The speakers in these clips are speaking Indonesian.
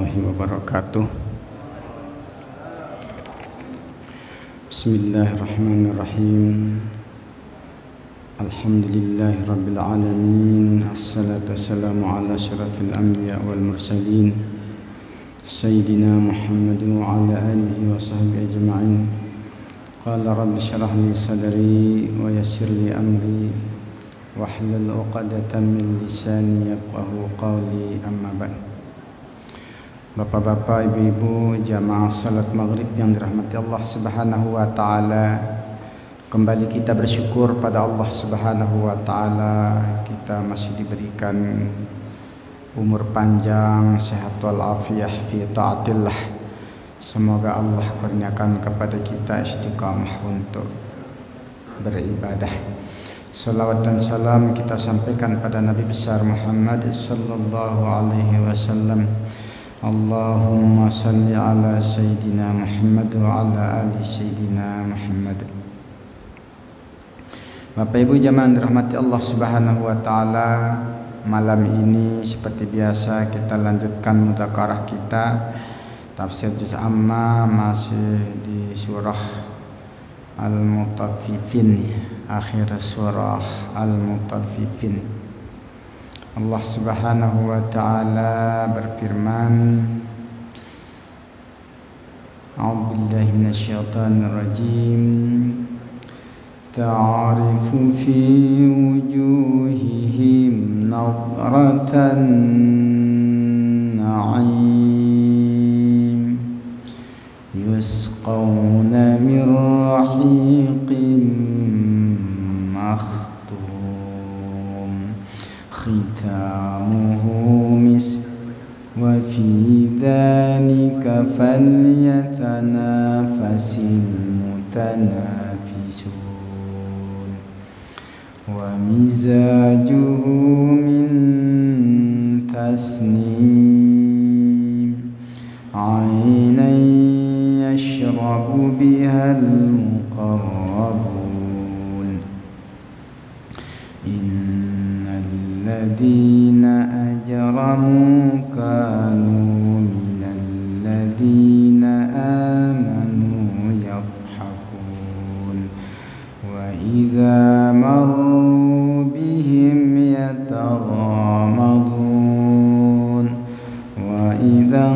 warahmatullahi wabarakatuh. Bismillahirrahmanirrahim. Alhamdulillahi rabbil alamin. Assalatu wassalamu ala asyrafil anbiya wal mursalin Sayyidina Muhammadin wa ala alihi wa sahbihi ajma'in. Qala rabbi syrah li sadri wa yassir li amri wahlul 'uqdatam min lisani yafqahu qawli, amma ba'd. Bapak-bapak, ibu-ibu, jamaah salat maghrib yang dirahmati Allah Subhanahu wa taala, kembali kita bersyukur pada Allah Subhanahu wa taala. Kita masih diberikan umur panjang, sehat wal afiyah fi taatillah. Semoga Allah kurniakan kepada kita istiqamah untuk beribadah. Salawat dan salam kita sampaikan pada Nabi besar Muhammad sallallahu alaihi wasallam. Allahumma salli ala Sayyidina Muhammad wa ala ali Sayyidina Muhammad. Bapak Ibu jamaah dirahmati Allah Subhanahu wa taala, malam ini seperti biasa kita lanjutkan mudzakarah kita tafsir juz amma, masih di surah Al-Mutaffifin, akhir surah Al-Mutaffifin. Allah Subhanahu wa taala berfirman, A'udzubillahi minasyaitonir rajim. Ta'rifu fi wujuhihim nadratan na'im yusqawna min rahiqin khitamuhu misk wa fi dhalika falyatanafasil mutanafisun wa mizajuhu min tasnim aynan yashrabu bihal muqarrabun Alladzina ajramu kanu minalladzina amanu yadhhakun wa idza marru bihim yataghamadun wa idza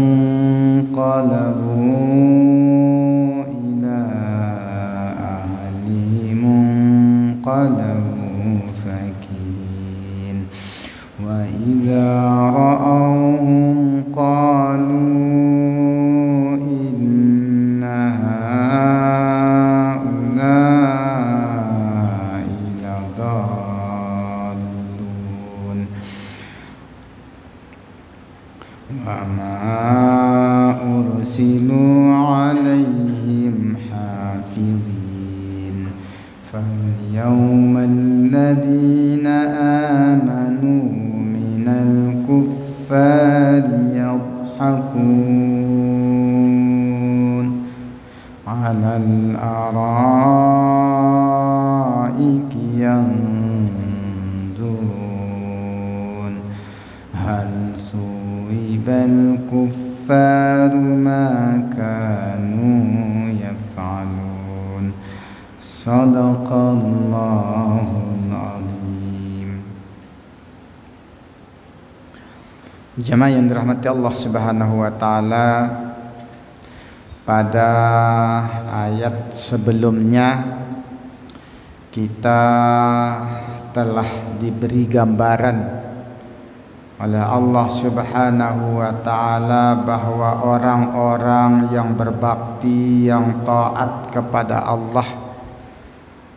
qalabu ila ahlihim qalabu fakihin wa idza ra'awhum qalu inna haula'i ladallun wa ma ursilu 'alaihim hafizin falyawma alladhina amanu kuffari yadhhakun 'alal araiki yanzurun hal suwibal kuffaru ma kanu yaf'alun. Sadaqallahul azim. Jamaah yang dirahmati Allah Subhanahu wa taala, pada ayat sebelumnya kita telah diberi gambaran oleh Allah Subhanahu wa taala bahwa orang-orang yang berbakti, yang taat kepada Allah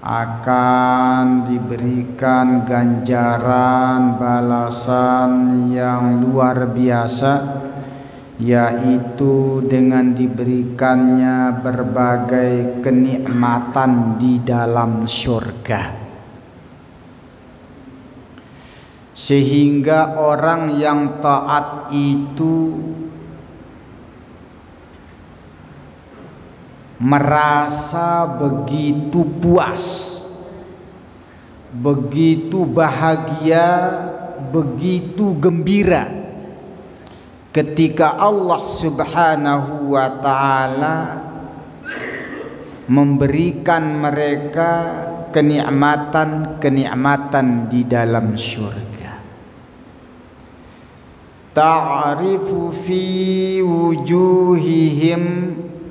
akan diberikan ganjaran balasan yang luar biasa, yaitu dengan diberikannya berbagai kenikmatan di dalam surga. Sehingga orang yang taat itu merasa begitu puas, begitu bahagia, begitu gembira ketika Allah Subhanahu wa ta'ala memberikan mereka kenikmatan-kenikmatan di dalam syurga. Ta'rifu fi wujuhihim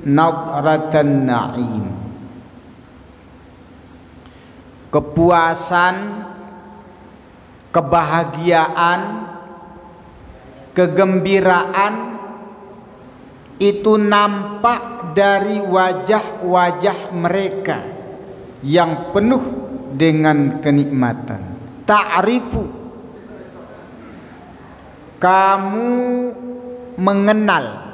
nadratan na'im. Kepuasan, kebahagiaan, kegembiraan itu nampak dari wajah-wajah mereka yang penuh dengan kenikmatan. Ta'rifu, kamu mengenal,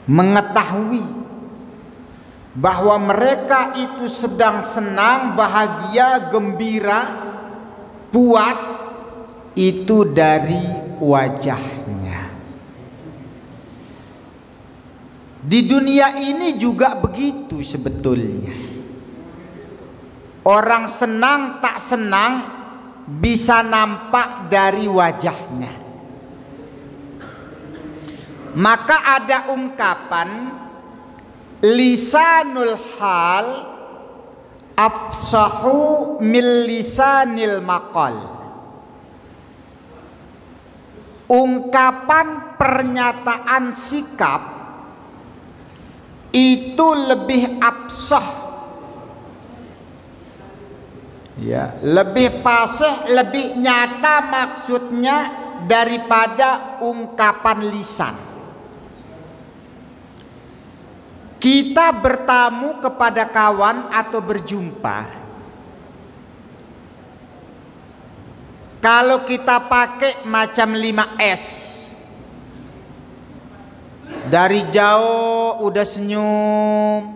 mengetahui bahwa mereka itu sedang senang, bahagia, gembira, puas, itu dari wajahnya. Di dunia ini juga begitu sebetulnya. Orang senang tak senang bisa nampak dari wajahnya. Maka ada ungkapan lisanul hal afsahu min lisanil maqal. Ungkapan pernyataan sikap itu lebih absah, ya, lebih fasih, lebih nyata maksudnya daripada ungkapan lisan. Kita bertamu kepada kawan atau berjumpa, kalau kita pakai macam 5S, dari jauh udah senyum.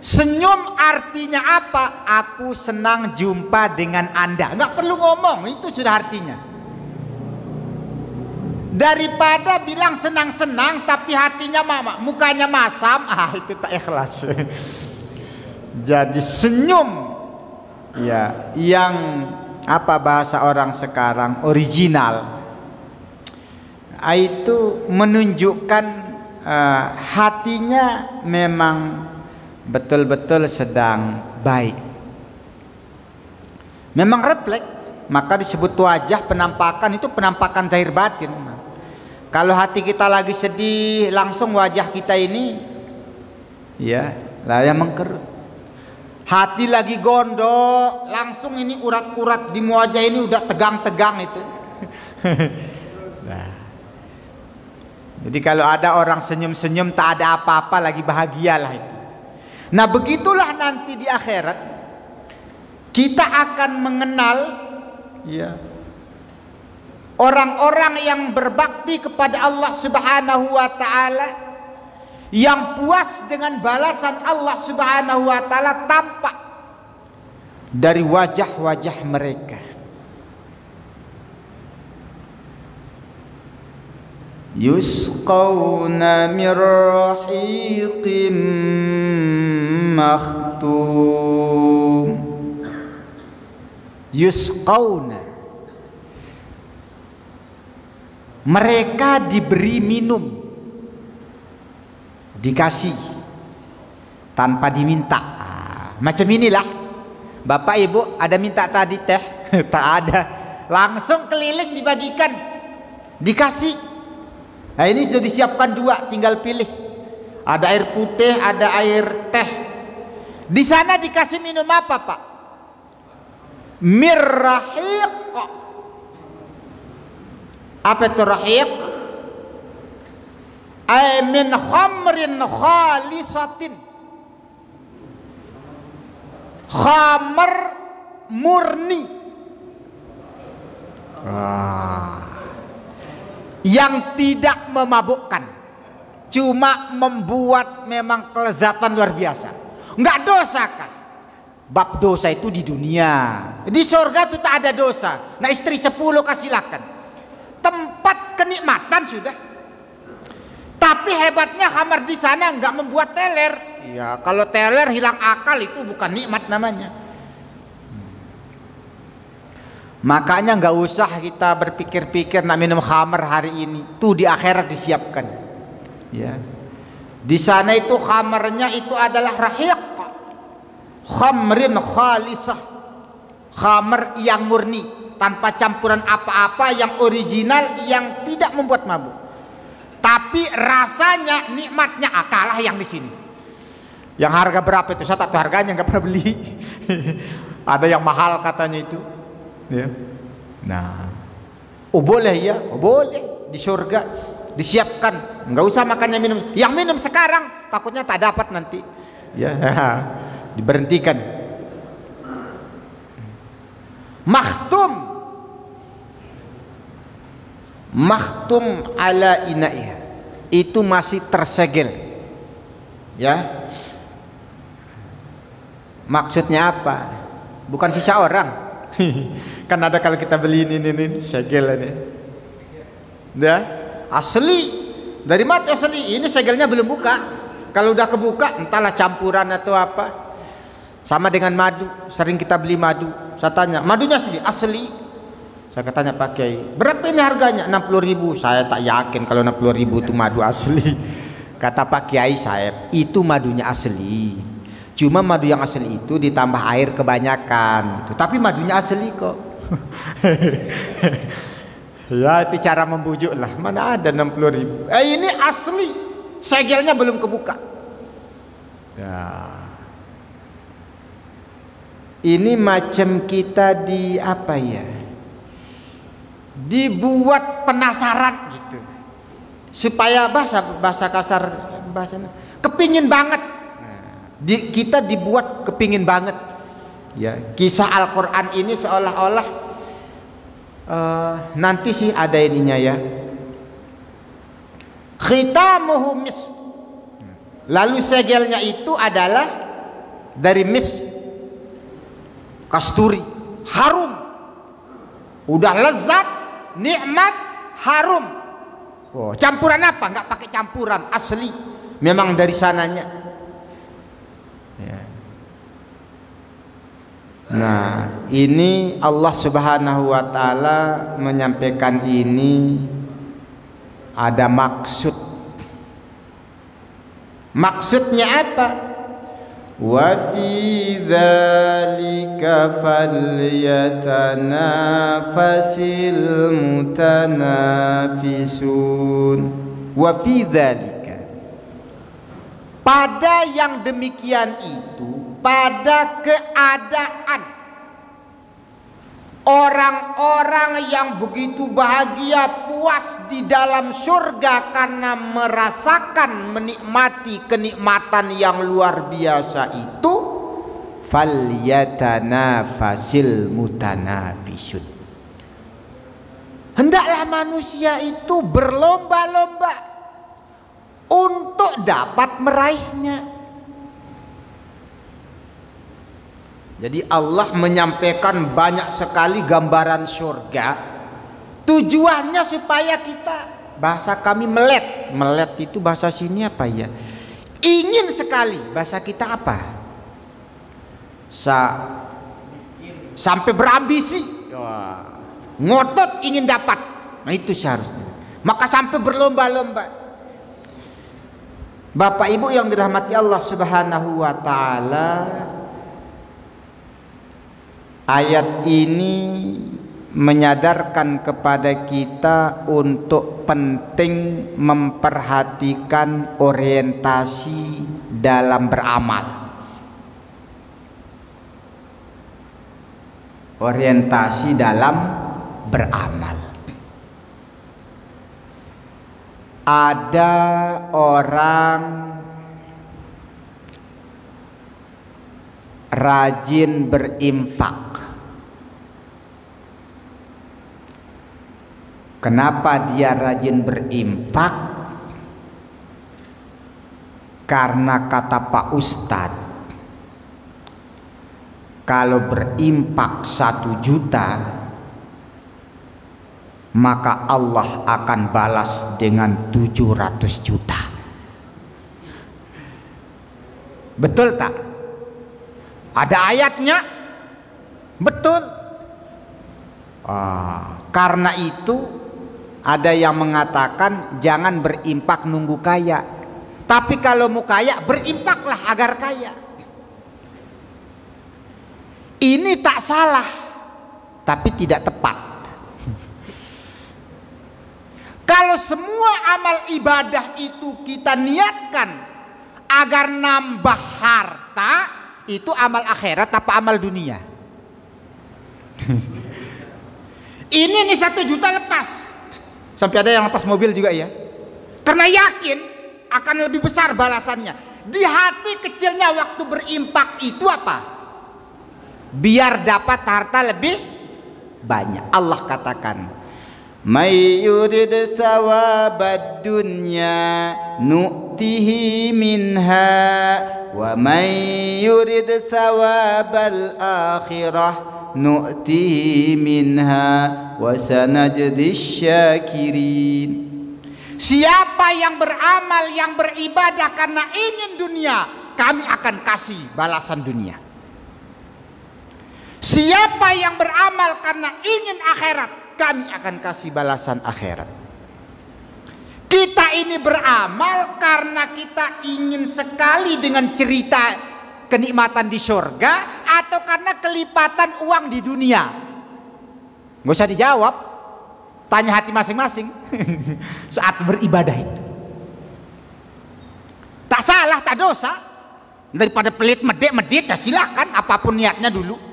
Senyum artinya apa? Aku senang jumpa dengan Anda. Nggak perlu ngomong, itu sudah artinya. Daripada bilang senang-senang tapi hatinya mukanya masam, itu tak ikhlas. Jadi senyum, ya, yang apa bahasa orang sekarang original, itu menunjukkan hatinya memang betul-betul sedang baik, memang refleks. Maka disebut wajah, penampakan itu penampakan zahir batin. Kalau hati kita lagi sedih, langsung wajah kita ini, ya, lah yang mengkerut. Hati lagi gondok, langsung ini urat-urat di wajah ini udah tegang-tegang itu. Nah, jadi kalau ada orang senyum-senyum tak ada apa-apa, lagi bahagialah itu. Nah, begitulah nanti di akhirat kita akan mengenal, ya, orang-orang yang berbakti kepada Allah Subhanahu wa ta'ala, yang puas dengan balasan Allah Subhanahu wa ta'ala, tampak dari wajah-wajah mereka. Yusqawna min rahiqim makhtum. Yusqawna, mereka diberi minum, dikasih tanpa diminta. Macam inilah, Bapak Ibu ada minta tadi teh? Tak ada, langsung keliling dibagikan, dikasih. Nah, ini sudah disiapkan dua, tinggal pilih. Ada air putih, ada air teh. Di sana dikasih minum apa, Pak? Mirrahiq. Apa itu rahiq? Ay min khamrin khalisatin. Khamr murni, yang tidak memabukkan, cuma membuat memang kelezatan luar biasa. Enggak dosa kan? Bab dosa itu di dunia, di surga itu tak ada dosa. Nah, istri 10 kasilakan, tempat kenikmatan sudah. Tapi hebatnya kamar di sana enggak membuat teler. Ya, kalau teler hilang akal itu bukan nikmat namanya. Makanya nggak usah kita berpikir-pikir nak minum khamar hari ini, tuh di akhirat disiapkan. Ya, di sana itu khamarnya itu adalah rahiq, khamrin khalisah, khamar yang murni tanpa campuran apa-apa, yang original, yang tidak membuat mabuk. Tapi rasanya, nikmatnya kalah yang di sini. Yang harga berapa itu? Saya tak tahu harganya, nggak pernah beli. Ada yang mahal katanya itu. Ya. Nah, boleh ya, boleh di surga disiapkan. Nggak usah makannya minum. Yang minum sekarang takutnya tak dapat nanti. Ya, diberhentikan. Makhtum ala inaiha, itu masih tersegel. Ya, maksudnya apa? Bukan sisa orang. Kan ada kalau kita beli ini segel ini. Ya, asli. Dari mati asli. Ini segelnya belum buka. Kalau udah kebuka, entahlah campuran atau apa. Sama dengan madu. Sering kita beli madu. Saya tanya, madunya asli? Saya katanya Pak Kiai, berapa ini harganya? 60.000. Saya tak yakin kalau 60.000 itu madu asli. Kata Pak Kiai saya, itu madunya asli. Cuma madu yang asli itu ditambah air kebanyakan. Tapi madunya asli kok. Ya, itu cara membujuk lah. Mana ada 60.000. Ini asli. Segelnya belum kebuka. Ya. Ini macam kita di apa ya? Dibuat penasaran gitu. Supaya bahasa kasar bahasanya kepingin banget. Kita dibuat kepingin banget. Ya, kisah Al-Quran ini seolah-olah nanti sih ada ininya ya. Khitamuhu misk. Lalu segelnya itu adalah dari misk, kasturi, harum. Udah lezat, nikmat, harum. Oh, campuran apa? Nggak pakai campuran, asli. Memang dari sananya. Ya. Nah, ini Allah Subhanahu wa taala menyampaikan ini ada maksud. Maksudnya apa? Wa fi dzalika falyatanafasil mutanafisun. Wa fi dzalika, pada yang demikian itu, pada keadaan orang-orang yang begitu bahagia, puas di dalam surga karena merasakan, menikmati kenikmatan yang luar biasa itu, falyatanafasil mutanafisun. Hendaklah manusia itu berlomba-lomba untuk dapat meraihnya. Jadi Allah menyampaikan banyak sekali gambaran surga. Tujuannya supaya kita, bahasa kami melet. Melet itu bahasa sini apa ya? Ingin sekali. Bahasa kita apa? Sampai berambisi. Ngotot ingin dapat. Nah itu seharusnya. Maka sampai berlomba-lomba. Bapak Ibu yang dirahmati Allah Subhanahu wa taala, ayat ini menyadarkan kepada kita untuk penting memperhatikan orientasi dalam beramal. Orientasi dalam beramal. Ada orang rajin berinfak. Kenapa dia rajin berinfak? Karena kata Pak Ustadz, kalau berimpak 1 juta, maka Allah akan balas dengan 700 juta. Betul tak? Ada ayatnya? Betul. Karena itu ada yang mengatakan jangan berimpak nunggu kaya, tapi kalau mau kaya berimpaklah agar kaya. Ini tak salah, tapi tidak tepat. Kalau semua amal ibadah itu kita niatkan agar nambah harta, itu amal akhirat apa amal dunia? Ini nih 1 juta lepas. Sampai ada yang lepas mobil juga ya. Karena yakin akan lebih besar balasannya. Di hati kecilnya waktu berimpak itu apa? Biar dapat harta lebih banyak. Allah katakan, "May yurid sawabad dunya nu'tihi minha wa may yurid sawabal akhirah nu'tihi minha wa sanajdish syakirin." Siapa yang beramal, yang beribadah karena ingin dunia, kami akan kasih balasan dunia. Siapa yang beramal karena ingin akhirat, kami akan kasih balasan akhirat. Kita ini beramal karena kita ingin sekali dengan cerita kenikmatan di surga, atau karena kelipatan uang di dunia? Nggak usah dijawab, tanya hati masing-masing. Saat beribadah itu tak salah, tak dosa. Daripada pelit medit ya silakan, apapun niatnya dulu.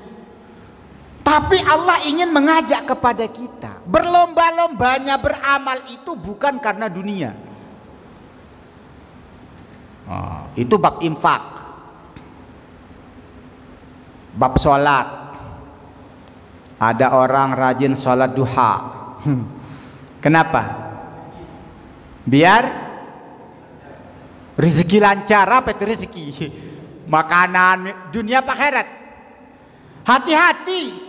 Tapi Allah ingin mengajak kepada kita, berlomba-lombanya beramal itu bukan karena dunia. Itu bab infak, bab sholat. Ada orang rajin sholat duha. Kenapa? Biar rezeki lancar. Apa itu rezeki? Makanan dunia apa akhirat? Hati-hati.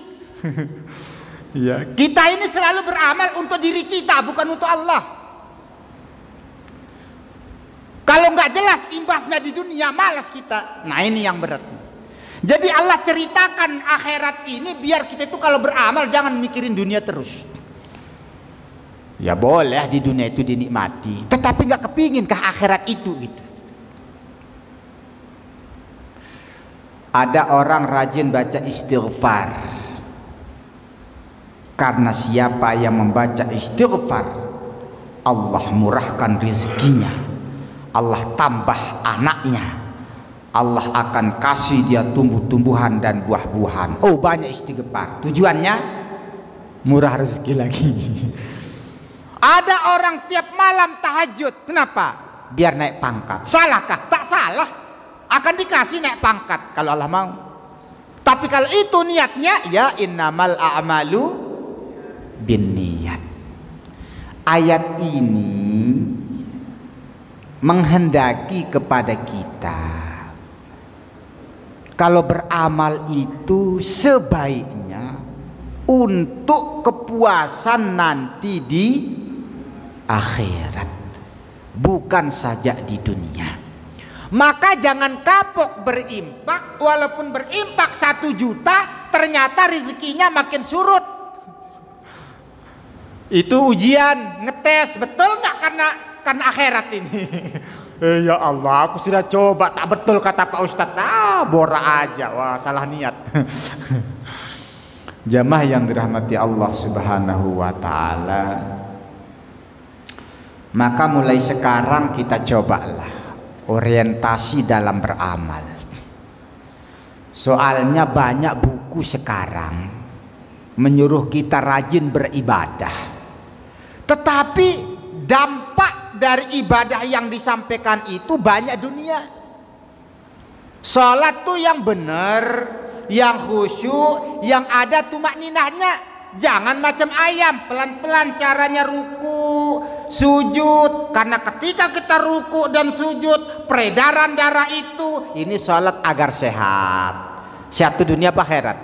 Ya, kita ini selalu beramal untuk diri kita, bukan untuk Allah. Kalau nggak jelas imbasnya di dunia, malas kita. Nah ini yang berat. Jadi Allah ceritakan akhirat ini biar kita itu kalau beramal jangan mikirin dunia terus. Ya boleh di dunia itu dinikmati, tetapi nggak kepingin ke akhirat itu gitu. Ada orang rajin baca istighfar. Karena siapa yang membaca istighfar, Allah murahkan rezekinya, Allah tambah anaknya, Allah akan kasih dia tumbuh-tumbuhan dan buah-buahan. Oh banyak istighfar, tujuannya murah rezeki lagi. Ada orang tiap malam tahajud, kenapa? Biar naik pangkat. Salahkah? Tak salah, akan dikasih naik pangkat kalau Allah mau. Tapi kalau itu niatnya, ya innamal a'malu bin niat. Ayat ini menghendaki kepada kita, kalau beramal itu sebaiknya untuk kepuasan nanti di akhirat, bukan saja di dunia. Maka jangan kapok berimpak, walaupun berimpak 1 juta ternyata rezekinya makin surut. Itu ujian, ngetes betul nggak karena akhirat ini. Ya Allah, aku sudah coba tak betul kata Pak Ustadz. Bora aja, wah salah niat. Jamaah yang dirahmati Allah Subhanahu wa taala. Maka mulai sekarang kita cobalah orientasi dalam beramal. Soalnya banyak buku sekarang menyuruh kita rajin beribadah. Tetapi dampak dari ibadah yang disampaikan itu banyak dunia. Sholat tuh yang benar, yang khusyuk, yang ada tumakninahnya. Jangan macam ayam, pelan-pelan caranya ruku, sujud. Karena ketika kita ruku dan sujud, peredaran darah itu, ini sholat agar sehat. Sehat itu dunia apa akhirat?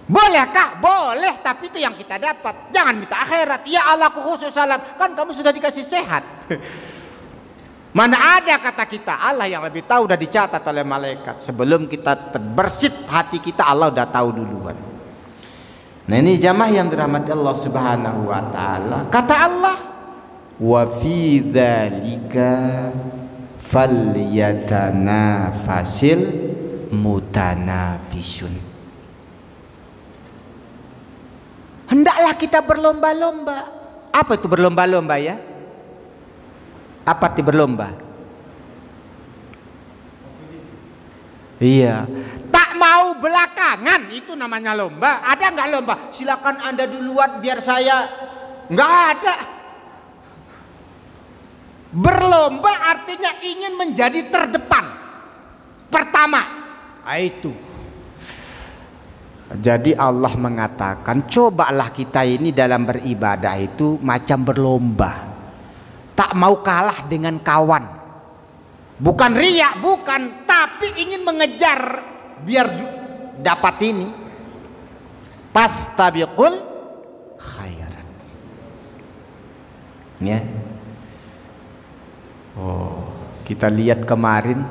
Bolehkah? Boleh, tapi itu yang kita dapat. Jangan minta akhirat. Ya Allah, aku khusus salat. Kan kamu sudah dikasih sehat. Mana ada kata kita, Allah yang lebih tahu, udah dicatat oleh malaikat. Sebelum kita terbersit hati kita, Allah udah tahu duluan. Nah, ini jamaah yang dirahmati Allah Subhanahu wa taala. Kata Allah, wa fi dzalika falyatanafasil mutanafisun. Hendaklah kita berlomba-lomba. Apa itu berlomba-lomba ya? Apa itu berlomba? Iya. Tak mau belakangan, itu namanya lomba. Ada nggak lomba? Silakan Anda duluan biar saya. Nggak ada. Berlomba artinya ingin menjadi terdepan, pertama. Itu. Jadi Allah mengatakan, cobalah kita ini dalam beribadah itu macam berlomba. Tak mau kalah dengan kawan. Bukan riya, bukan, tapi ingin mengejar biar dapat ini. Fastabiqul khairat. Ya. Oh, kita lihat kemarin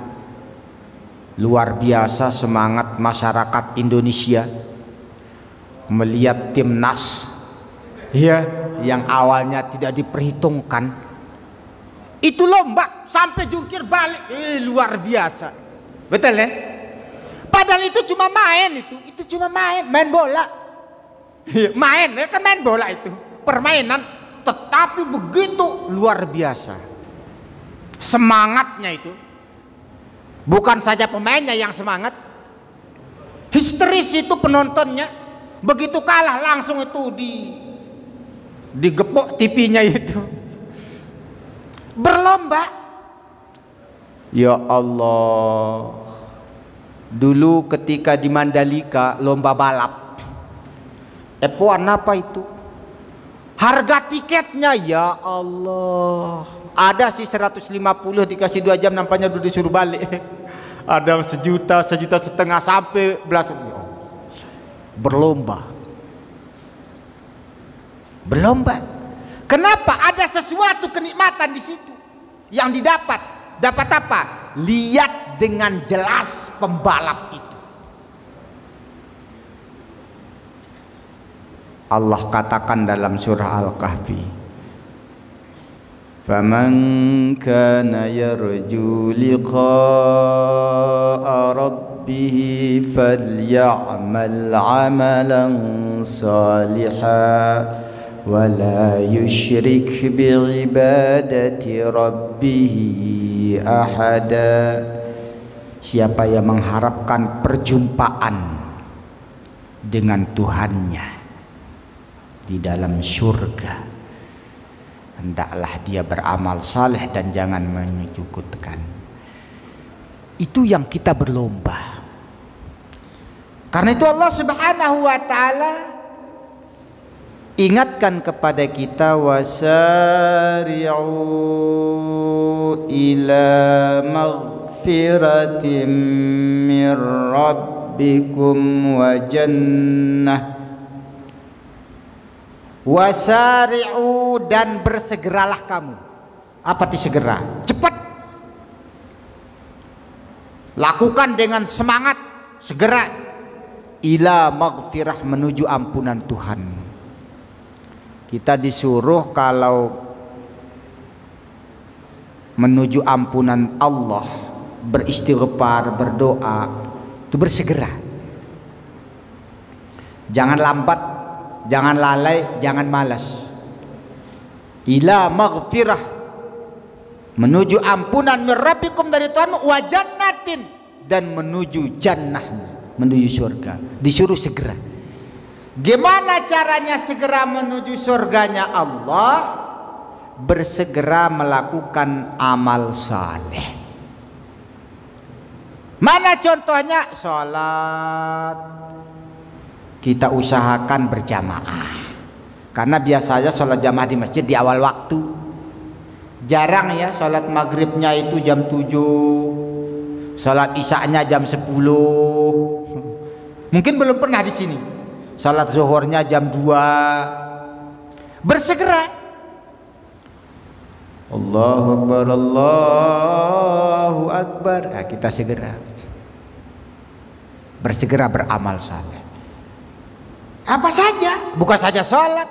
luar biasa semangat masyarakat Indonesia melihat timnas ya, yang awalnya tidak diperhitungkan. Itu lomba sampai jungkir balik, luar biasa, betul ya? Padahal itu cuma main, itu cuma main bola, main ya kan, main bola itu permainan, tetapi begitu luar biasa semangatnya itu. Bukan saja pemainnya yang semangat, histeris itu penontonnya. Begitu kalah langsung itu digepok TV-nya itu. Berlomba. Ya Allah, dulu ketika di Mandalika lomba balap F1 apa itu, harga tiketnya ya Allah, ada sih 150, dikasih 2 jam nampaknya udah disuruh balik. Ada 1 juta, 1,5 juta sampai belasan. Berlomba. Kenapa? Ada sesuatu kenikmatan di situ yang didapat. Dapat apa? Lihat dengan jelas pembalap itu. Allah katakan dalam surah Al-Kahfi, faman kana yarju liqa'a rabbih falya'mal 'amalan salihan wala yusyrik bi'ibadati rabbih ahada. Siapa yang mengharapkan perjumpaan dengan Tuhannya di dalam surga, hendaklah dia beramal saleh dan jangan menyekutukan. Itu yang kita berlomba. Karena itu Allah Subhanahu wa taala ingatkan kepada kita, wasari'u ila maghfiratin mir rabbikum wa jannah. Wasari'u, dan bersegeralah kamu. Apa itu segera? Cepat. Lakukan dengan semangat, segera. Ila maghfirah, menuju ampunan Tuhan. Kita disuruh kalau menuju ampunan Allah, beristighfar, berdoa, itu bersegera. Jangan lambat, jangan lalai, jangan malas. Ila maghfirah, menuju ampunan min rabbikum, dari Tuhan, wa jannatin, dan menuju jannah, menuju surga. Disuruh segera. Gimana caranya segera menuju surganya Allah? Bersegera melakukan amal saleh. Mana contohnya? Sholat kita usahakan berjamaah, karena biasanya sholat jamaah di masjid di awal waktu. Jarang ya sholat maghribnya itu jam 7, sholat isya'nya jam 10. Mungkin belum pernah di sini. Sholat zuhurnya jam 2. Bersegera. Allahu Akbar, Allahu Akbar. Nah, kita segera. Bersegera beramal saleh. Apa saja, bukan saja sholat,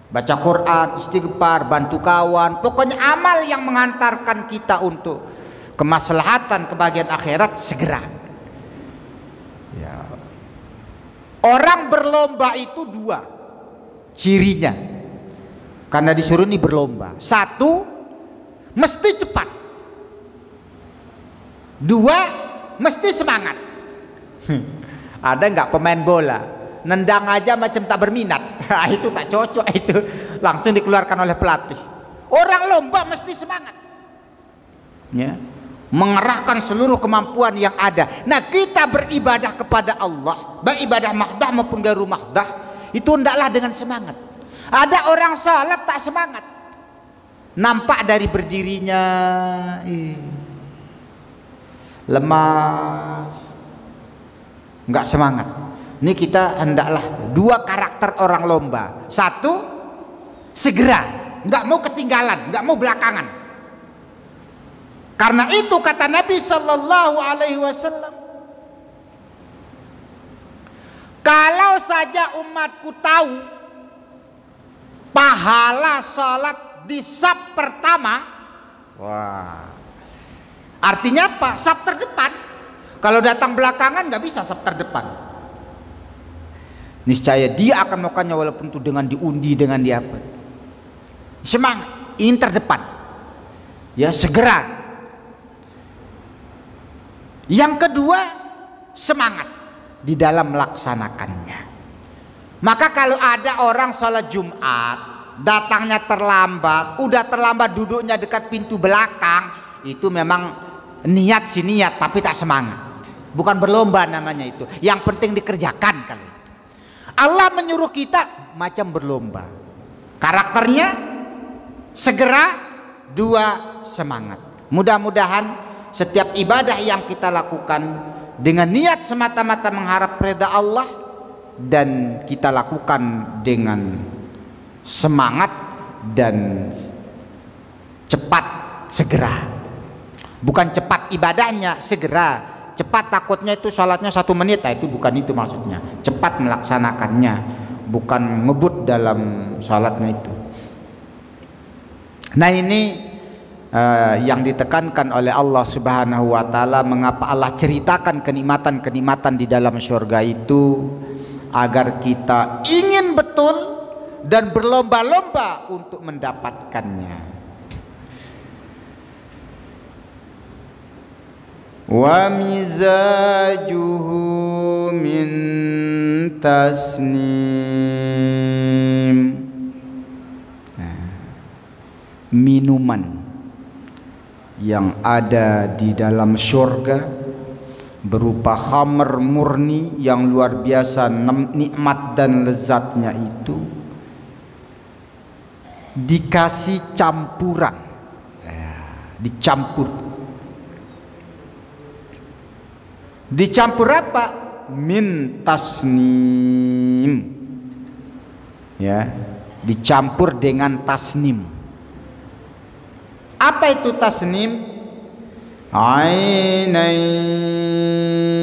baca Quran, istighfar, bantu kawan, pokoknya amal yang mengantarkan kita untuk kemaslahatan kebahagiaan akhirat segera. Ya. Orang berlomba itu dua cirinya, karena disuruh ini berlomba. Satu, mesti cepat. Dua, mesti semangat. Ada nggak pemain bola nendang aja macam tak berminat? Itu tak cocok, itu langsung dikeluarkan oleh pelatih. Orang lomba mesti semangat, ya, mengerahkan seluruh kemampuan yang ada. Nah, kita beribadah kepada Allah, baik ibadah mahdah maupun gairu mahdah, itu hendaklah dengan semangat. Ada orang salat tak semangat, nampak dari berdirinya lemas, nggak semangat. Ini kita hendaklah dua karakter orang lomba. Satu, segera, nggak mau ketinggalan, nggak mau belakangan. Karena itu kata Nabi Sallallahu Alaihi Wasallam, kalau saja umatku tahu pahala salat di saf pertama, wah, artinya apa? Saf terdepan. Kalau datang belakangan nggak bisa saf terdepan. Niscaya dia akan melakukannya walaupun itu dengan diundi, dengan diapa. Semangat, ingin terdepan, ya, segera. Yang kedua, semangat di dalam melaksanakannya. Maka kalau ada orang sholat Jumat datangnya terlambat, udah terlambat duduknya dekat pintu belakang, itu memang niat sih niat, tapi tak semangat. Bukan berlomba namanya itu. Yang penting dikerjakan kalau itu. Allah menyuruh kita macam berlomba. Karakternya segera, dua, semangat. Mudah-mudahan setiap ibadah yang kita lakukan dengan niat semata-mata mengharap redha Allah, dan kita lakukan dengan semangat dan cepat, segera. Bukan cepat ibadahnya, segera. Cepat takutnya itu sholatnya 1 menit, itu bukan itu maksudnya. Cepat melaksanakannya, bukan ngebut dalam sholatnya itu. Nah, ini yang ditekankan oleh Allah Subhanahu wa Ta'ala. Mengapa Allah ceritakan kenikmatan-kenikmatan di dalam surga itu? Agar kita ingin betul dan berlomba-lomba untuk mendapatkannya. Wa mizajuhu min tasnim. Minuman yang ada di dalam surga berupa khamr murni yang luar biasa nikmat dan lezatnya itu dikasih campuran, dicampur apa? Min tasnim, ya, dicampur dengan tasnim. Apa itu tasnim? Ainan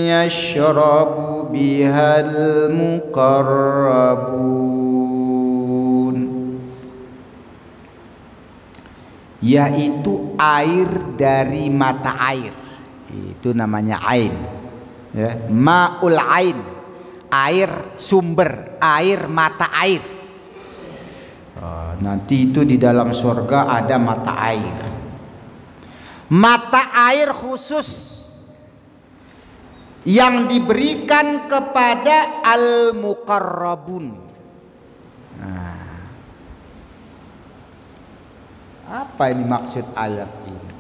yashrabu bihal muqarrabun, yaitu air dari mata air. Itu namanya ain, ya, ma'ul ain, air sumber, air mata air. Nanti itu di dalam surga ada mata air, mata air khusus yang diberikan kepada al-muqarrabun. Apa ini maksud ayat ini?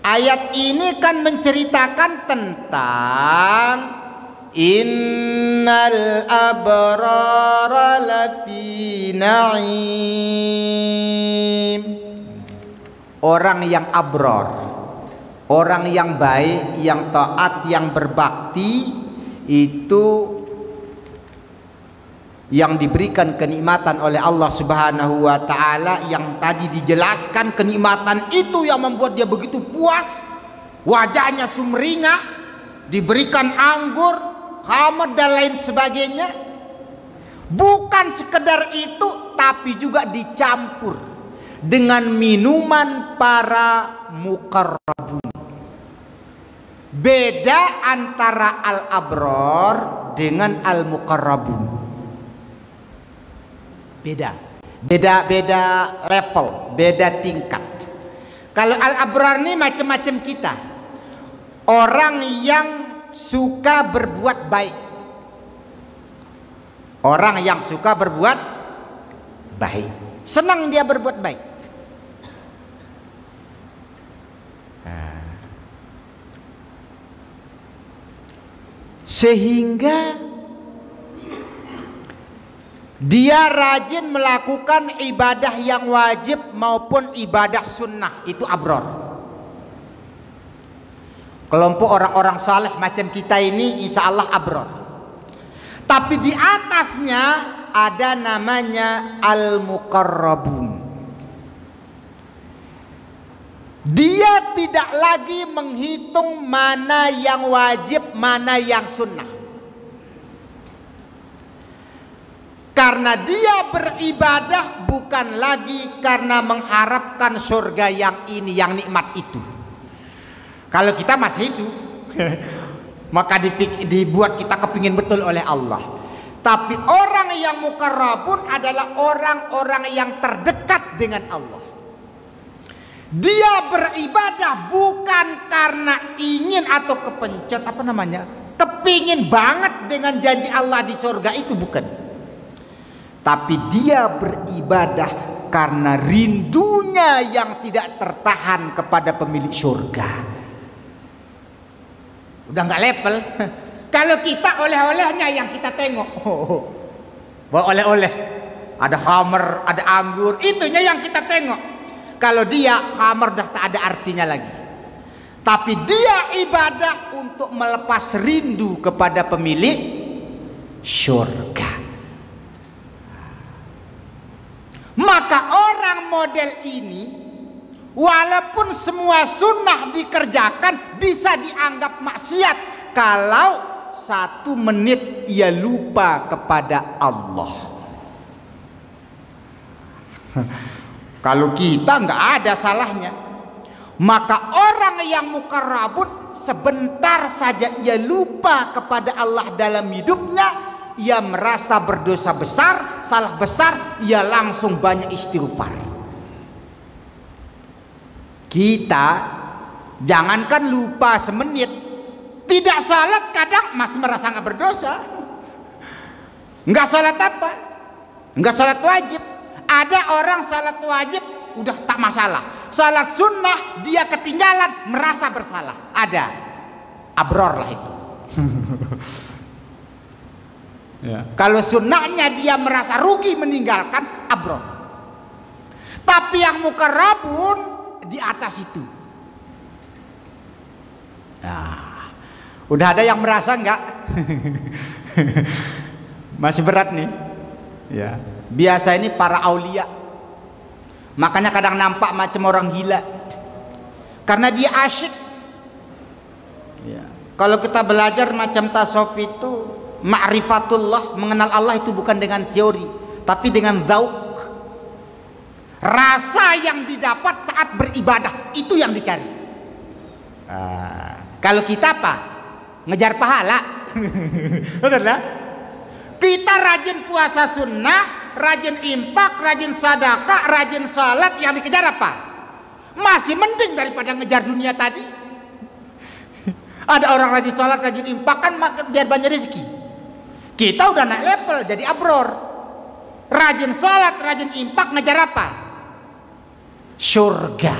Ayat ini kan menceritakan tentang innal abrara lafi na'im. Orang yang abror, orang yang baik, yang taat, yang berbakti, itu yang diberikan kenikmatan oleh Allah Subhanahu wa Ta'ala. Yang tadi dijelaskan, kenikmatan itu yang membuat dia begitu puas, wajahnya sumringah, diberikan anggur, khamr dan lain sebagainya. Bukan sekedar itu, tapi juga dicampur dengan minuman para muqarrabun. Beda antara al-abror dengan al-muqarrabun. Beda level, beda tingkat. Kalau al-abrar ini macam-macam kita. Orang yang suka berbuat baik. Orang yang suka berbuat baik. Senang dia berbuat baik. Sehingga dia rajin melakukan ibadah yang wajib maupun ibadah sunnah. Itu abror. Kelompok orang-orang saleh macam kita ini insya Allah abror. Tapi di atasnya ada namanya al-muqarrabun. Dia tidak lagi menghitung mana yang wajib, mana yang sunnah. Karena dia beribadah bukan lagi karena mengharapkan surga yang ini, yang nikmat itu. Kalau kita masih itu, maka dibuat kita kepingin betul oleh Allah. Tapi orang yang muqarrabun adalah orang-orang yang terdekat dengan Allah. Dia beribadah bukan karena ingin atau kepencet kepingin banget dengan janji Allah di surga, itu bukan. Tapi dia beribadah karena rindunya yang tidak tertahan kepada pemilik surga. Udah nggak level. Kalau kita oleh-olehnya yang kita tengok, bawa oleh-oleh, ada khamr, ada anggur, itunya yang kita tengok. Kalau dia khamr dah tak ada artinya lagi. Tapi dia ibadah untuk melepas rindu kepada pemilik surga. Maka orang model ini, walaupun semua sunnah dikerjakan, bisa dianggap maksiat kalau 1 menit ia lupa kepada Allah. Kalau kita nggak ada salahnya. Maka orang yang muqarrabun, sebentar saja ia lupa kepada Allah dalam hidupnya, ia merasa berdosa besar, salah besar, ia langsung banyak istighfar. Kita jangankan lupa semenit, tidak salat kadang masih merasa nggak berdosa. Nggak salat apa? Nggak salat wajib. Ada orang salat wajib udah tak masalah. Salat sunnah dia ketinggalan merasa bersalah. Ada. Abror lah itu. Ya. Kalau sunnahnya dia merasa rugi meninggalkan, abror. Tapi yang muqarrabun di atas itu. Nah, udah ada yang merasa enggak? Masih berat nih. Ya. Biasa ini para aulia. Makanya kadang nampak macam orang gila. Karena dia asyik. Ya. Kalau kita belajar macam tasawuf itu, ma'rifatullah, mengenal Allah itu bukan dengan teori, tapi dengan dzauq. Rasa yang didapat saat beribadah, itu yang dicari. Kalau kita apa? Ngejar pahala. Betul tak? Kita rajin puasa sunnah, rajin impak, rajin sedekah, rajin salat, yang dikejar apa? Masih mending daripada ngejar dunia tadi. Ada orang rajin salat, rajin impak kan biar banyak rezeki. Kita udah naik level jadi abror. Rajin salat, rajin impak, ngejar apa? Surga.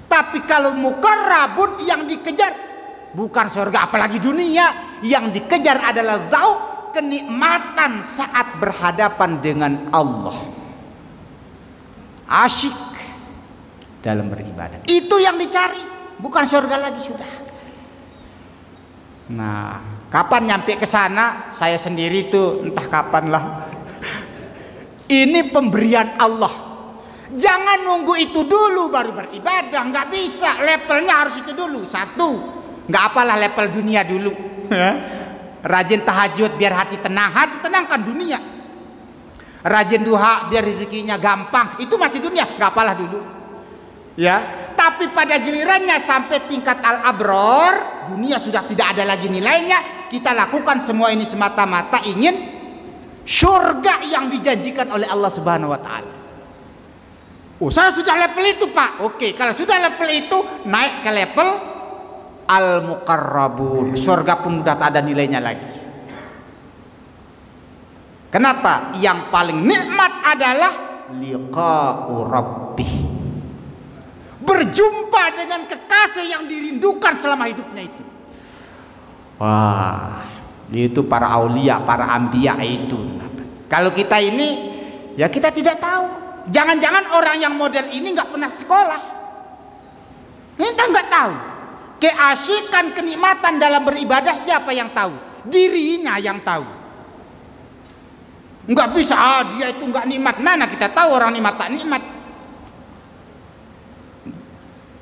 Tapi kalau muqarrabun yang dikejar bukan surga apalagi dunia, yang dikejar adalah dzauq, kenikmatan saat berhadapan dengan Allah. Asyik dalam beribadah. Itu yang dicari, bukan surga lagi sudah. Nah, kapan nyampe ke sana? Saya sendiri tuh entah kapan lah. Ini pemberian Allah. Jangan nunggu itu dulu baru beribadah, nggak bisa. Levelnya harus itu dulu. 1, nggak apalah level dunia dulu. Rajin tahajud biar hati tenang. Hati tenangkan dunia. Rajin duha biar rezekinya gampang. Itu masih dunia, nggak apalah dulu. Ya, tapi pada gilirannya sampai tingkat al-abror, dunia sudah tidak ada lagi nilainya. Kita lakukan semua ini semata-mata ingin surga yang dijanjikan oleh Allah Subhanahu wa taala. Oh, saya sudah level itu, Pak. Oke, kalau sudah level itu, naik ke level al-muqarrabun. Surga pun sudah tak ada nilainya lagi. Kenapa? Yang paling nikmat adalah liqa'u rabbih. Berjumpa dengan kekasih yang dirindukan selama hidupnya itu. Wah, itu para aulia, para anbiya itu. Kalau kita ini, ya kita tidak tahu. Jangan-jangan orang yang model ini nggak pernah sekolah. Kita nggak tahu. Keasikan, kenikmatan dalam beribadah siapa yang tahu? Dirinya yang tahu. Nggak bisa, dia itu nggak nikmat. Mana kita tahu orang nikmat tak nikmat?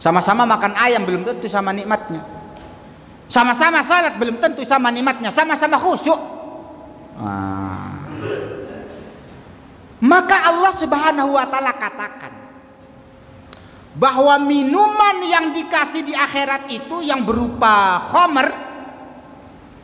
Sama-sama makan ayam belum tentu sama nikmatnya. Sama-sama salat belum tentu sama nikmatnya. Sama-sama khusyuk. Maka Allah Subhanahu wa taala katakan bahwa minuman yang dikasih di akhirat itu yang berupa khamr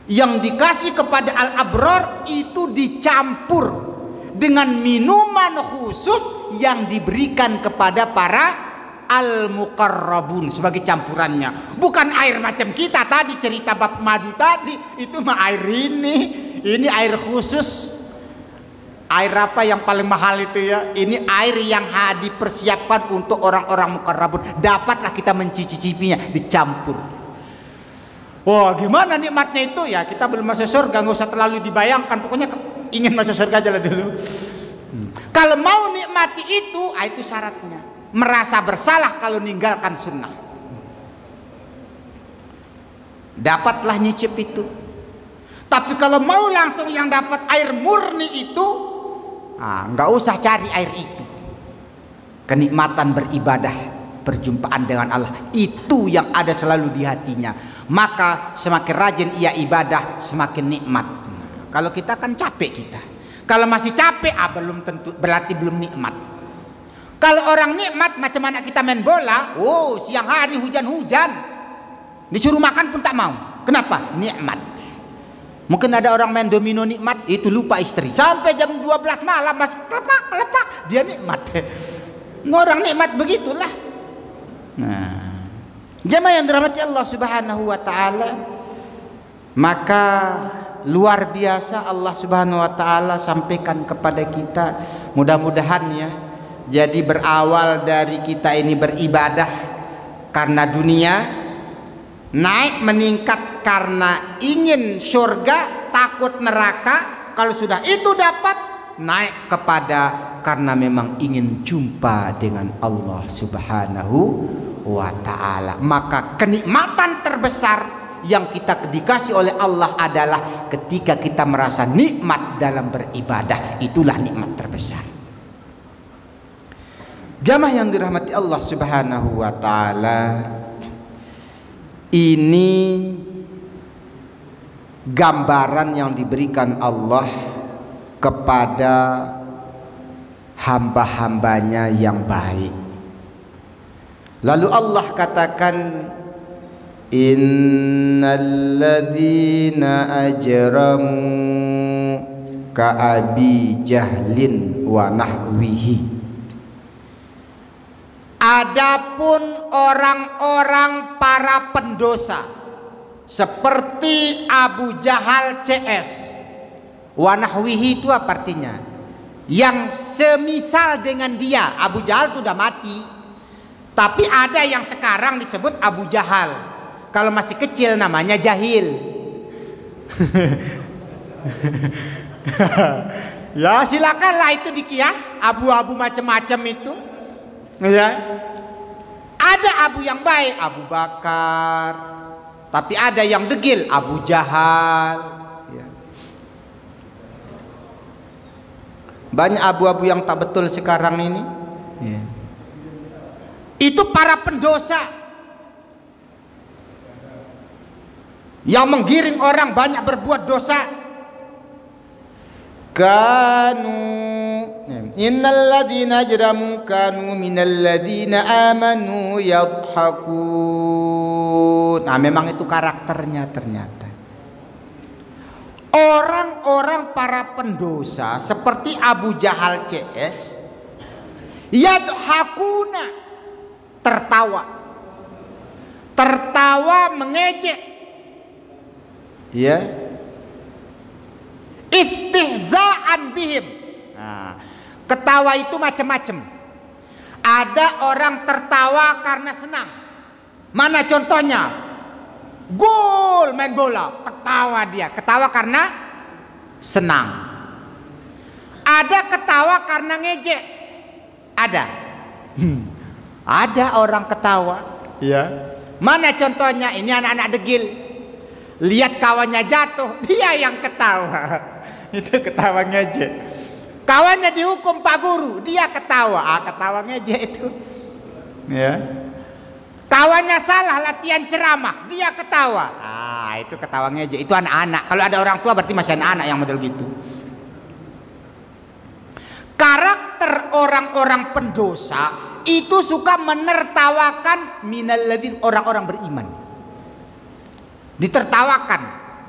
yang dikasih kepada al-abror itu dicampur dengan minuman khusus yang diberikan kepada para al-muqarrabun sebagai campurannya. Bukan air macam kita tadi cerita bab madu tadi, itu mah air ini air khusus. Air apa yang paling mahal itu ya? Ini air yang dipersiapkan untuk orang-orang muqarrabun. Dapatlah kita mencicipinya, dicampur. Wah, gimana nikmatnya itu ya? Kita belum masuk surga, nggak usah terlalu dibayangkan. Pokoknya ingin masuk surga aja lah dulu. Kalau mau nikmati itu syaratnya. Merasa bersalah kalau ninggalkan sunnah. Dapatlah nyicip itu. Tapi kalau mau langsung yang dapat air murni itu, nggak usah cari air itu. Kenikmatan beribadah, perjumpaan dengan Allah itu yang ada selalu di hatinya. Maka semakin rajin ia ibadah, semakin nikmat. Kalau kita kan capek kita. Kalau masih capek, belum tentu berarti belum nikmat. Kalau orang nikmat, macam mana kita main bola? Oh, siang hari hujan-hujan, disuruh makan pun tak mau. Kenapa? Nikmat. Mungkin ada orang main domino nikmat, itu lupa istri. Sampai jam 12 malam masih kelepak. Dia nikmat. Orang nikmat begitulah. Nah, jemaah yang dirahmati Allah Subhanahu wa taala, maka luar biasa Allah Subhanahu wa taala sampaikan kepada kita. Mudah-mudahan ya, jadi berawal dari kita ini beribadah karena dunia, naik meningkat karena ingin surga, takut neraka. Kalau sudah itu dapat, naik kepada karena memang ingin jumpa dengan Allah Subhanahu wa taala. Maka kenikmatan terbesar yang kita dikasih oleh Allah adalah ketika kita merasa nikmat dalam beribadah. Itulah nikmat terbesar. Jamaah yang dirahmati Allah Subhanahu wa taala, ini gambaran yang diberikan Allah kepada hamba-hambanya yang baik. Lalu Allah katakan, innalladzina ajramu ka'abi jahlin wa nahwihi. Adapun orang-orang para pendosa seperti Abu Jahal CS, wa nahwihi itu apa artinya? Yang semisal dengan dia. Abu Jahal itu sudah mati, tapi ada yang sekarang disebut Abu Jahal. Kalau masih kecil namanya jahil. Ya silakanlah itu dikias, abu-abu macam-macam itu. Ya. Ada abu yang baik, Abu Bakar, tapi ada yang degil, Abu Jahal. Ya. Banyak abu-abu yang tak betul sekarang ini. Ya. Itu para pendosa. yang menggiring orang banyak berbuat dosa. Kanu innal ladzina ajramu kanu minal ladzina amanu yadhakun. Nah, memang itu karakternya ternyata. Orang-orang para pendosa seperti Abu Jahal CS yadhakuna, tertawa mengejek, ya, istihza'an bihim. Nah, ketawa itu macam-macam. Ada orang tertawa karena senang. Mana contohnya? Gol main bola, ketawa dia, ketawa karena senang. Ada ketawa karena ngejek. Ada orang ketawa, ya. Mana contohnya? Ini anak-anak degil. Lihat kawannya jatuh, dia yang ketawa. Itu ketawa ngejek. Kawannya dihukum Pak Guru, dia ketawa. Ketawa ngejek itu. Ya. Kawannya salah latihan ceramah, dia ketawa. Itu ketawa ngejek. Itu anak-anak. Kalau ada orang tua berarti masih anak-anak yang model gitu. Karakter orang-orang pendosa itu suka menertawakan minal ladzin, orang-orang beriman. Ditertawakan,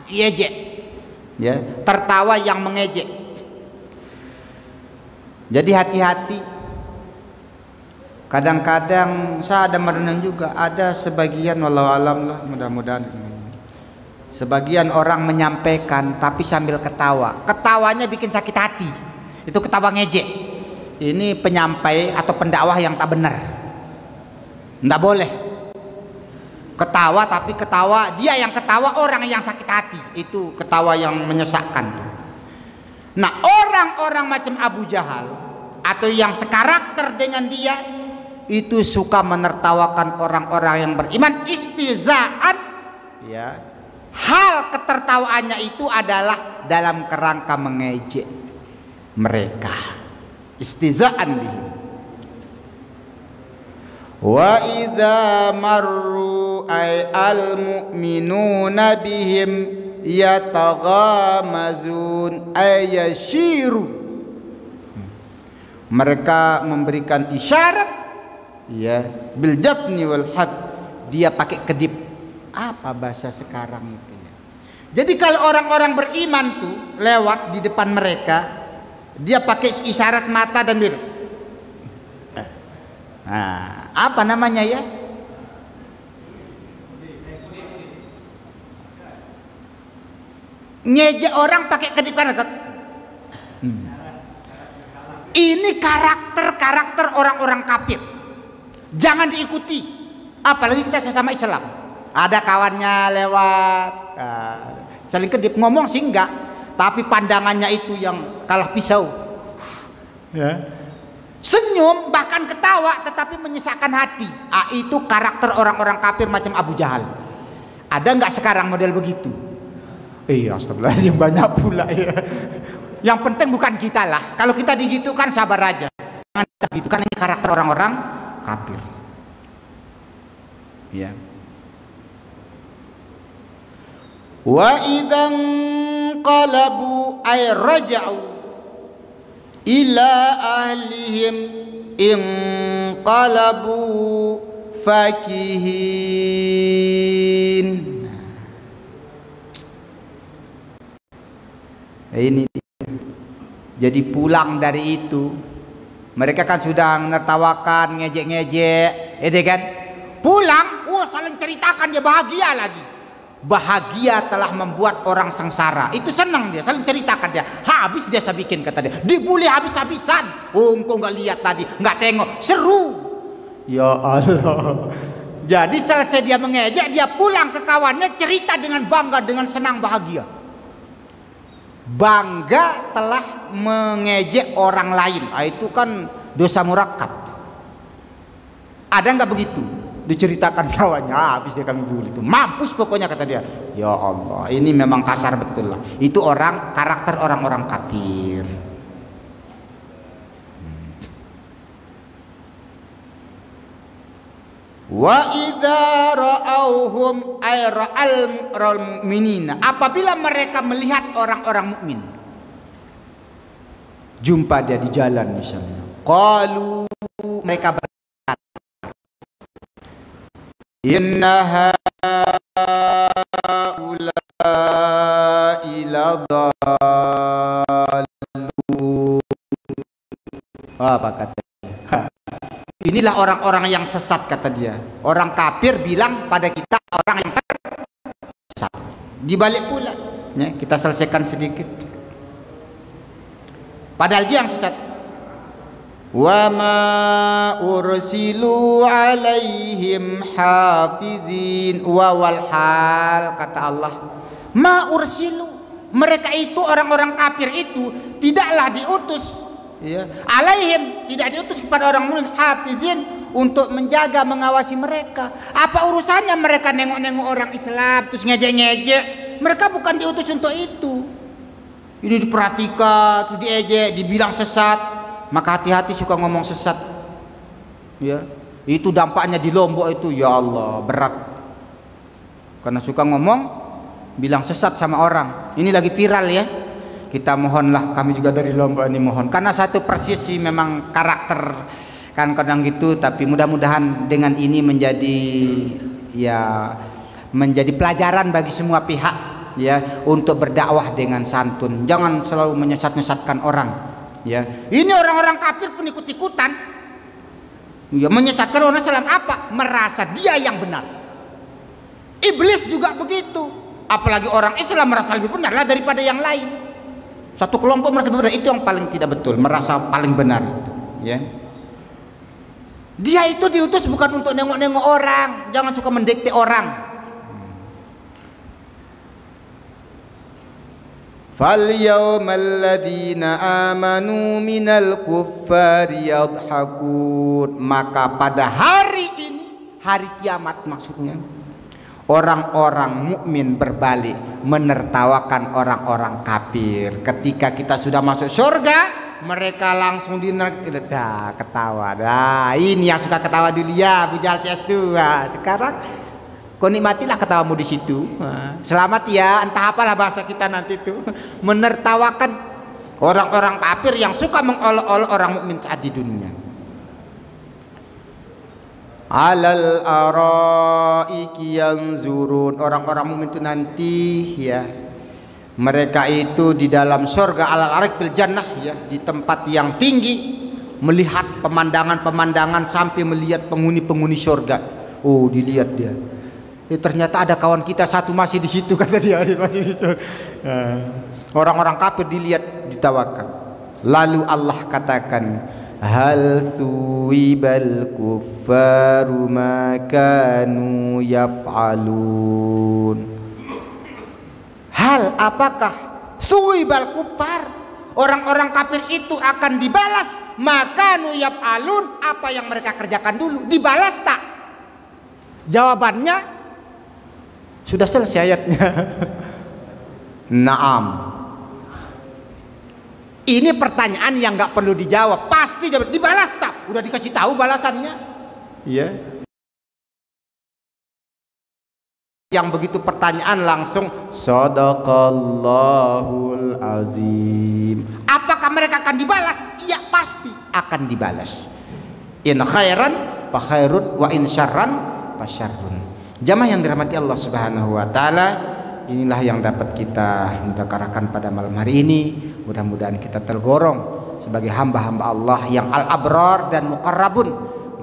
diejek. Ya, tertawa yang mengejek. Jadi hati-hati. Kadang-kadang saya ada merenung juga, ada sebagian, wallahu alam lah, mudah-mudahan sebagian orang menyampaikan tapi sambil ketawa. Ketawanya bikin sakit hati. Itu ketawa ngejek. Ini penyampai atau pendakwah yang tak benar. Nggak boleh. Ketawa tapi ketawa, dia yang ketawa, orang yang sakit hati. Itu ketawa yang menyesakkan. Nah, orang-orang macam Abu Jahal atau yang sekarakter dengan dia itu suka menertawakan orang-orang yang beriman, istihza'an, ya. Hal ketertawaannya itu adalah dalam kerangka mengejek mereka, istihza'an bihim. Wa idza marru al mu'minuna bihim yataghamazun ayashiru. Mereka memberikan isyarat, ya, bil jafni wal had, dia pakai kedip. Apa bahasa sekarang itu ya? Jadi kalau orang-orang beriman tuh lewat di depan mereka, dia pakai isyarat mata dan bibir. Nah, apa namanya ya? Ngejek orang pakai kedip kanan. Ini karakter orang-orang kafir. Jangan diikuti. Apalagi kita sesama Islam. Ada kawannya lewat, saling kedip, ngomong sih enggak, tapi pandangannya itu yang kalah pisau. Ya. Senyum bahkan ketawa tetapi menyesakkan hati. Itu karakter orang-orang kafir macam Abu Jahal. Ada enggak sekarang model begitu? Iya, astagfirullahaladzim, banyak pula ya. Yang penting bukan kita lah. Kalau kita digitukan sabar aja. Jangan gitu, kan ini karakter orang-orang kafir. Ya. Wa idzan qalabu ay raja'u ila ahlihim inqalabu fakihin. Ini jadi pulang dari itu, mereka kan sudah menertawakan, ngejek-ngejek, itu kan. Pulang, saling ceritakan, dia bahagia lagi. Bahagia telah membuat orang sengsara. Itu senang dia, saling ceritakan dia. Habis dia saya bikin, kata dia. Dibully habis-habisan. Engkau nggak lihat tadi, nggak tengok, seru. Ya Allah. Jadi selesai dia mengejek, dia pulang ke kawannya, cerita dengan bangga, dengan senang, bahagia. Bangga telah mengejek orang lain. Itu kan dosa murakkab. Ada nggak begitu? Diceritakan kawannya, habis dia kami bully itu, mampus pokoknya, kata dia. Ya Allah, ini memang kasar betul lah. Itu orang, karakter orang-orang kafir. Wa idza ra'auhum ay ra'al mu'minina, apabila mereka melihat orang-orang mukmin, jumpa dia di jalan misalnya, qalu, mereka berkata, inna haula'i ladallun. Apa kata? Inilah orang-orang yang sesat, kata dia. Orang kafir bilang pada kita orang yang sesat. Dibalik pula, ya, kita selesaikan sedikit. Padahal dia yang sesat. Wa ma ursilu alaihim hafizin wa wal hal, kata Allah, ma ursilu, mereka itu orang-orang kafir itu tidaklah diutus, ya, alaihim, tidak diutus kepada orang mukmin, hafizin, untuk menjaga mengawasi mereka. Apa urusannya mereka nengok-nengok orang Islam terus ngejek-ngejek? Mereka bukan diutus untuk itu. Ini diperhatikan, terus diejek, dibilang sesat. Maka hati-hati suka ngomong sesat, ya, itu dampaknya di Lombok itu, ya Allah, berat. Karena suka ngomong bilang sesat sama orang. Ini lagi viral, ya. Kita mohonlah, kami juga dari Lombok ini mohon, karena satu persis sih memang karakter kan kadang gitu, tapi mudah-mudahan dengan ini menjadi, ya, menjadi pelajaran bagi semua pihak, ya, untuk berdakwah dengan santun. Jangan selalu menyesat-nyesatkan orang, ya. Ini orang-orang kafir pun ikut-ikutan, ya, menyesatkan orang Islam. Apa? Merasa dia yang benar. Iblis juga begitu, apalagi orang Islam merasa lebih benar lah daripada yang lain. Satu kelompok merasa benar, itu yang paling tidak betul, merasa paling benar, ya. Dia itu diutus bukan untuk nengok-nengok orang. Jangan suka mendikte orang. Fal yawmal ladzina amanu minal kuffari yadhakun, maka pada hari ini, hari kiamat maksudnya, orang-orang mukmin berbalik menertawakan orang-orang kafir. Ketika kita sudah masuk surga, mereka langsung ketawa. Nah, ini yang suka ketawa dulu, ya, bujal CS tuh. Nah, sekarang kau nikmatilah ketawamu di situ. Nah, selamat ya, entah apalah bahasa kita nanti tuh, menertawakan orang-orang kafir yang suka mengolok-olok orang mukmin saat di dunia. Alal araiki yanzurun, orang-orang mukmin itu nanti, ya, mereka itu di dalam surga, alal arik fil jannah, ya, di tempat yang tinggi, melihat pemandangan-pemandangan sampai melihat penghuni-penghuni surga. Oh, dilihat dia. Ternyata ada kawan kita satu masih di situ, kata dia, masih di situ. Orang-orang kafir dilihat, ditawakan. Lalu Allah katakan, hal suwibal kuffaru ma kanu yaf'alun. Hal, apakah suwibal kuffar, orang-orang kafir itu akan dibalas makanu yaf'alun, apa yang mereka kerjakan dulu, dibalas tak? Jawabannya sudah selesai ayatnya. Naam. Ini pertanyaan yang nggak perlu dijawab, pasti jawab, dibalas tak? Udah dikasih tahu balasannya, iya. Yang begitu pertanyaan langsung Shadaqallahul azim. Apakah mereka akan dibalas? Iya, pasti akan dibalas. In khairan fa khairun wa in syarran fa syarrun. Jamaah yang dirahmati Allah Subhanahu wa taala, inilah yang dapat kita mudzakarahkan pada malam hari ini. Mudah-mudahan kita tergolong sebagai hamba-hamba Allah yang al-abrar dan muqarrabun,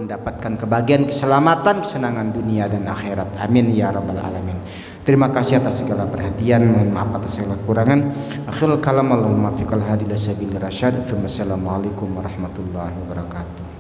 mendapatkan kebahagiaan, keselamatan, kesenangan dunia dan akhirat. Amin ya rabbal alamin. Terima kasih atas segala perhatian, mohon maaf atas segala kekurangan. Akhirul kalam, Allahumma fiqal hadi ila sabil rasyad. Assalamualaikum warahmatullahi wabarakatuh.